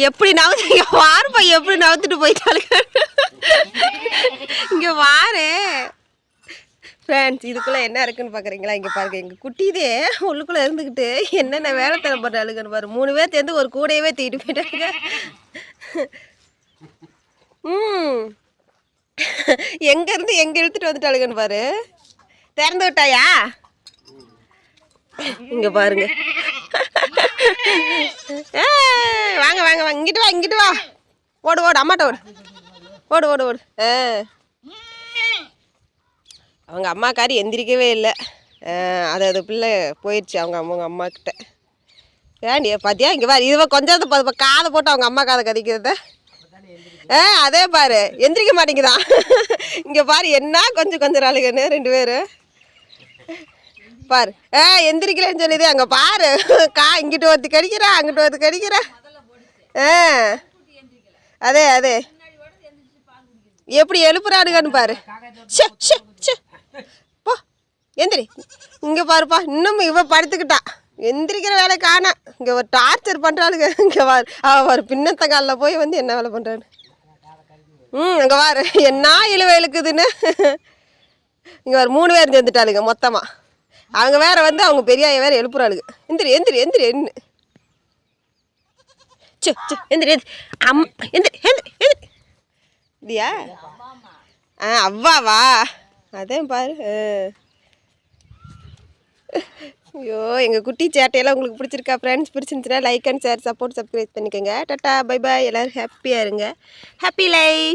எப்படி நவுத்து இங்கே வாருப்பா, எப்படி நவுத்துட்டு போயிட்டாளுங்க. இங்கே வாரு ஃப்ரெண்ட்ஸ். இதுக்குள்ளே என்ன இருக்குன்னு பார்க்குறீங்களா? இங்கே பாருங்க, எங்கள் குட்டிதே உள்ளுக்குள்ளே இருந்துக்கிட்டு என்னென்ன வேலை தர போட்டாளுங்கன்னு பாரு. 3 பேர் சேர்ந்து ஒரு கூடையவே தூக்கிட்டு போயிட்டாங்க. எங்கேருந்து எங்கே இழுத்துட்டு வந்துட்டாளுங்கன்னு பாரு. திறந்து விட்டாயா? இங்கே பாருங்க. வாங்க வாங்க வாங்க, இங்கிட்டு வா இங்கிட்டு வா. ஓடு ஓடு, அம்மாட்ட ஓடு ஓடு ஓடு ஓடு. அவங்க அம்மாக்காரி எந்திரிக்கவே இல்லை. அது பிள்ளை போயிடுச்சு அவங்க அம்மாக்கிட்ட. ஏன் பார்த்தியா? இங்கே பாரு, இதுவா கொஞ்சம் காதை போட்டு அவங்க அம்மா காதை கதிக்கிறத. அதே பாரு, எந்திரிக்க மாட்டேங்குதான். இங்கே பாரு, என்ன கொஞ்சம் ஆளுங்கன்னு 2 பேரும் பாரு. எந்திரிக்கலன்னு சொல்லிதே. அங்கே பாரு, இங்கிட்டு ஒருத்தி கடிக்கிறா, அங்கிட்டு ஒருத்தி கடிக்கிறா. அதே எப்படி எழுப்புறானுங்கன்னு பாரு. போ எந்திரி. இங்கே பாருப்பா, இன்னும் இவ படுத்துக்கிட்டா. எந்திரிக்கிற வேலை காணா. இங்கே ஒரு டார்ச்சர் பண்ணுறாளுங்க. இங்கே பாரு, அவர் பின்னத்த காலில் போய் வந்து என்ன வேலை பண்ணுறான்னு. அங்கே பாரு, என்ன இழுவை இழுக்குதுன்னு. இங்கே ஒரு 3 பேர் சேர்ந்துட்டாளுங்க மொத்தமாக. அவங்க வேற வந்து அவங்க பெரியாய வேற எழுப்புறாளுங்க. எந்திரி எந்திரி எந்திரி என்ன எந்திரி எந்திரி எந்திரி எந்திரி. இல்லையா? அவ்வாவா? அதே பாரு. ஐயோ, எங்கள் குட்டி சேட்டையெல்லாம் உங்களுக்கு பிடிச்சிருக்கா ஃப்ரெண்ட்ஸ்? பிடிச்சிருந்துச்சுன்னா like and share, support, subscribe பண்ணிக்கோங்க. டாட்டா பை பாய். எல்லோரும் ஹாப்பியாக இருங்க. Happy life.